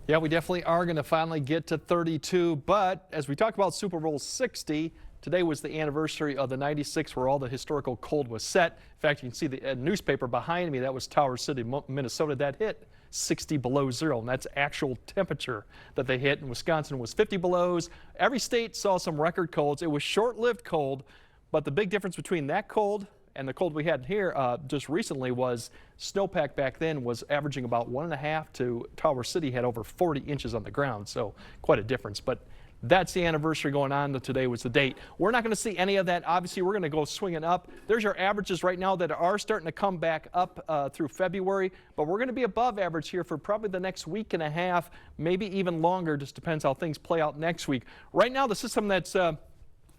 Yeah, we definitely are going to finally get to 32, but as we talk about Super Bowl 60, today was the anniversary of the 96 where all the historical cold was set. In fact, you can see the newspaper behind me. That was Tower City, Minnesota. That hit 60 below zero, and that's actual temperature that they hit. In Wisconsin was 50 belows. Every state saw some record colds. It was short-lived cold, but the big difference between that cold and the cold we had here just recently was snowpack back then was averaging about 1.5 to Tower City had over 40 inches on the ground. So quite a difference. But that's the anniversary going on. Today was the date. We're not going to see any of that. Obviously, we're going to go swinging up. There's your averages right now that are starting to come back up through February. But we're going to be above average here for probably the next week and a half, maybe even longer. Just depends how things play out next week. Right now, the system that's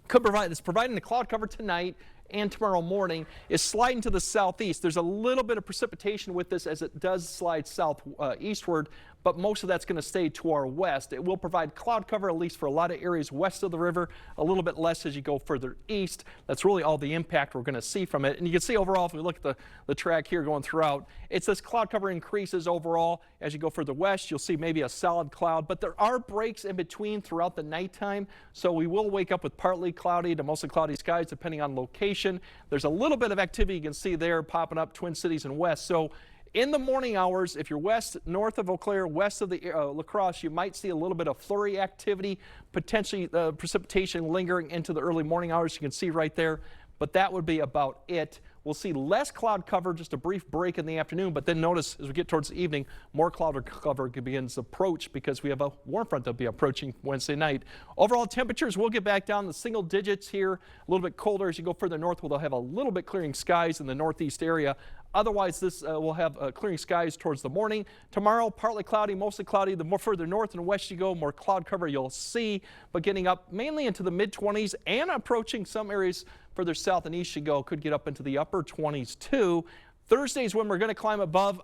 providing the cloud cover tonight and tomorrow morning is sliding to the southeast. There's a little bit of precipitation with this as it does slide southeastward, but most of that's going to stay to our west. It will provide cloud cover, at least for a lot of areas west of the river, a little bit less as you go further east. That's really all the impact we're going to see from it. And you can see overall, if we look at the track here going throughout, it's this cloud cover increases overall. As you go further west, you'll see maybe a solid cloud, but there are breaks in between throughout the nighttime, so we will wake up with partly cloudy to mostly cloudy skies depending on location. There's a little bit of activity you can see there popping up Twin Cities and west. So in the morning hours, if you're north of Eau Claire, west of the La Crosse, you might see a little bit of flurry activity, potentially precipitation lingering into the early morning hours. You can see right there, but that would be about it. We'll see less cloud cover, just a brief break in the afternoon, but then notice as we get towards the evening, more cloud cover begins to approach because we have a warm front that'll be approaching Wednesday night. Overall temperatures will get back down the single digits here, a little bit colder as you go further north. We'll have a little bit clearing skies in the northeast area. Otherwise, this will have clearing skies towards the morning. Tomorrow, partly cloudy, mostly cloudy. The more further north and west you go, more cloud cover you'll see, but getting up mainly into the mid-20s and approaching some areas further south and east you go, could get up into the upper 20s too. Thursday is when we're going to climb above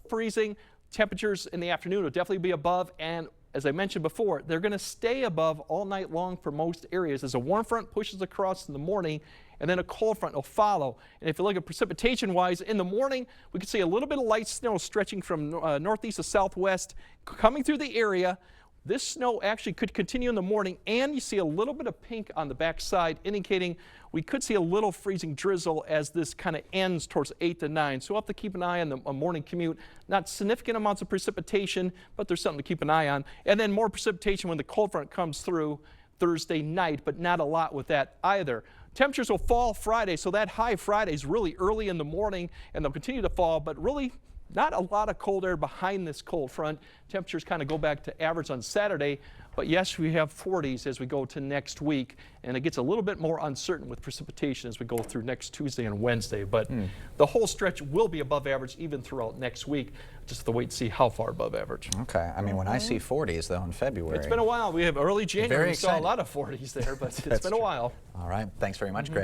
freezing. Temperatures in the afternoon will definitely be above, and as I mentioned before, they're going to stay above all night long for most areas as a warm front pushes across in the morning and then a cold front will follow. And if you look at precipitation wise, in the morning we can see a little bit of light snow stretching from northeast to southwest coming through the area. This snow actually could continue in the morning, and you see a little bit of pink on the backside indicating we could see a little freezing drizzle as this kind of ends towards 8 to 9. So we'll have to keep an eye on the morning commute. Not significant amounts of precipitation, but there's something to keep an eye on. And then more precipitation when the cold front comes through Thursday night, but not a lot with that either. Temperatures will fall Friday, so that high Friday is really early in the morning, and they'll continue to fall, but really not a lot of cold air behind this cold front. Temperatures kind of go back to average on Saturday, but yes, we have 40s as we go to next week, and it gets a little bit more uncertain with precipitation as we go through next Tuesday and Wednesday. But the whole stretch will be above average even throughout next week. Just have to wait and see how far above average. Okay, I mean, when I see 40s though in February. It's been a while. We have early January. Very we saw a lot of 40s there, but it's been a while. All right, thanks very much, Greg.